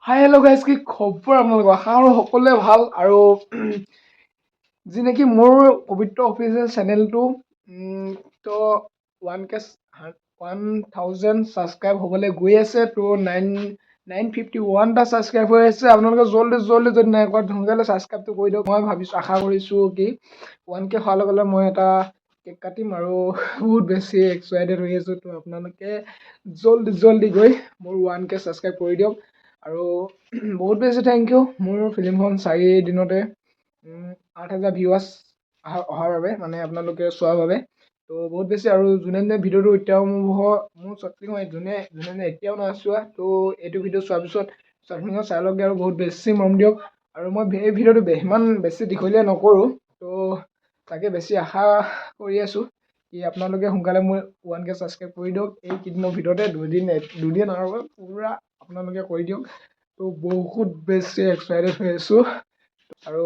Hi hello' guys, কি খবৰ আপোনালোকৰ? আশা কৰোঁ সকলোৱে ভাল। আৰু যি নেকি মোৰ পবিত্ৰ অফিচিয়েল চেনেলটো তো 1000 ছাবস্ক্ৰাইব হ'বলৈ গৈ আছে। তো 951টা ছাবস্ক্ৰাইব হৈ আছে। আপোনালোকে জল্দি যদি নাই কৰা সোনকালে ছাবস্ক্ৰাইবটো কৰি দিয়ক। মই আশা কৰিছোঁ কি 1K হোৱাৰ লগে লগে মই এটা কেক কাটিম আৰু বহুত বেছি এক্সাইটেড হৈ আছোঁ। তো আপোনালোকে জল্দি গৈ মোৰ 1K ছাবস্ক্ৰাইব কৰি দিয়ক। আৰু বহুত বেছি থেংক ইউ মোৰ ফিল্মখন 4 দিনতে 8,000 ভিউৱাৰ্ছ অহাৰ বাবে, মানে আপোনালোকে চোৱাৰ বাবে। তো বহুত বেছি। আৰু যোনে ভিডিঅ'টো এতিয়াও মোৰ যোনে এতিয়াও নাচোৱা, তো এইটো ভিডিঅ' চোৱাৰ পিছত চাই লওঁগৈ আৰু বহুত বেছি মৰম দিয়ক। আৰু মই এই ভিডিঅ'টো ইমান বেছি দীঘলীয়া নকৰোঁ, তো তাকে বেছি আশা কৰি আছোঁ কি আপোনালোকে সোনকালে মোৰ 1K ছাবস্ক্ৰাইব কৰি দিয়ক। এইকেইদিনৰ ভিতৰতে দুদিন আৰু পূৰা আপোনালোকে কৰি দিয়ক। তো বহুত বেছি এক্সাইটেড হৈ আছোঁ। আৰু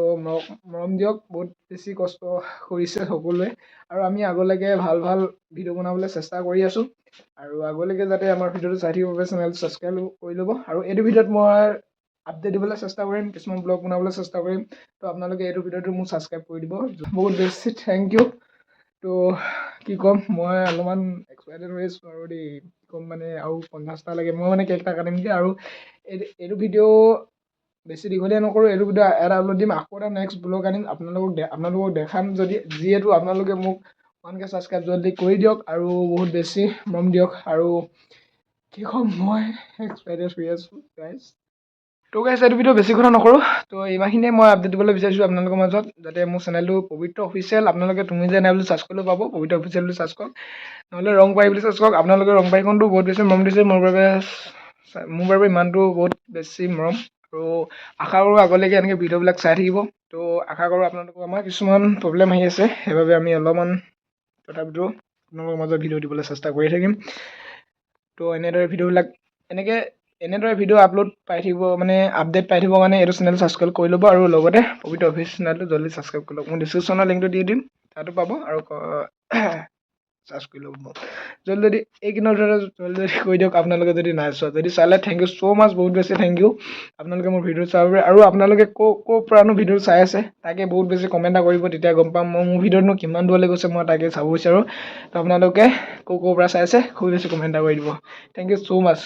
মৰম দিয়ক। বহুত বেছি কষ্ট কৰিছে সকলোৱে। আৰু আমি আগলৈকে ভাল ভিডিঅ' বনাবলৈ চেষ্টা কৰি আছোঁ। আৰু আগলৈকে যাতে আমাৰ ভিডিঅ'টো চাই থাকিবৰ বাবে চেনেলটো ছাবস্ক্ৰাইব কৰি ল'ব। আৰু এইটো ভিডিঅ'ত মই আপডেট দিবলৈ চেষ্টা কৰিম, কিছুমান ব্লগ বনাবলৈ চেষ্টা কৰিম। তো আপোনালোকে এইটো ভিডিঅ'টো মোক ছাবস্ক্ৰাইব কৰি দিব। বহুত বেছি থেংক ইউ। তো কি ক'ম, মই অলপমান এক্সাইটেড হৈ আছোঁ আৰু দেই। কি ক'ম মানে, আৰু 50টা লাগে। মই মানে কেক এটা কাটিমগৈ আৰু এইটো ভিডিঅ' বেছি দীঘলীয়া নকৰোঁ। এইটো ভিডিঅ' এটা আপলোড দিম, আকৌ এটা নেক্সট ব্লগ আনিম আপোনালোকক দেখাম। যিহেতু আপোনালোকে মোক 1K ছাবস্ক্ৰাইব জলদি কৰি দিয়ক আৰু বহুত বেছি মৰম দিয়ক। আৰু কি ক'ম, মই এক্সাইটেড হৈ আছোঁ গাইজ। তো গাইজ, এইটো ভিডিঅ' বেছি কথা নকৰোঁ। তো ইমানখিনিয়ে মই আপডেট দিবলৈ বিচাৰিছোঁ আপোনালোকৰ মাজত, যাতে মোৰ চেনেলটো পবিত্ৰ অফিচিয়েল, আপোনালোকে তুমি যে নাই বুলি চাৰ্চ কৰিলেও পাব। পবিত্ৰ অফিচিয়েল বুলি চাৰ্চ কৰক, নহ'লে ৰং পাৰি বুলি চাৰ্চ কৰক। আপোনালোকে ৰং পাৰিখনটো বহুত বেছি মৰম দিছে মোৰ বাবে ইমানটো বহুত বেছি মৰম। আৰু আশা কৰোঁ আগলৈকে এনেকৈ ভিডিঅ'বিলাক চাই থাকিব। তো আশা কৰোঁ আপোনালোকৰ আমাৰ কিছুমান প্ৰব্লেম আহি আছে, সেইবাবে আমি অলপমান তথাপিতো আপোনালোকৰ মাজত ভিডিঅ' দিবলৈ চেষ্টা কৰি থাকিম। তো এনেদৰে ভিডিঅ' আপলোড পাই থাকিব, মানে আপডেট পাই থাকিবৰ কাৰণে এইটো চেনেল ছাবস্ক্ৰাইব কৰি ল'ব। আৰু লগতে পবিত্ৰ অফিচিয়েল চেনেলটো জলদি ছাবস্ক্ৰাইব কৰি ল'ব। মই ডিছক্ৰিপশ্যনৰ লিংকটো দি দিম, তাতো পাব। আৰু ছাৰ্চ কৰি ল'ব জলদি। এইকেইদিনৰ জলদি কৰি দিয়ক আপোনালোকে যদি নাই চোৱা। যদি চালে থেংক ইউ ছ' মাছ, বহুত বেছি থেংক ইউ আপোনালোকে মোৰ ভিডিঅ' চাবৰ বাবে। আৰু আপোনালোকে ক'ৰ পৰানো ভিডিঅ' চাই আছে তাকে বহুত বেছি কমেণ্ট এটা কৰিব, তেতিয়া গম পাম মোৰ ভিডিঅ'নো কিমান দূৰলৈ গৈছে, মই তাকে চাব বিচাৰোঁ। তো আপোনালোকে ক'ৰ পৰা চাই আছে খুব বেছি কমেণ্ট এটা কৰি দিব। Thank you so' much.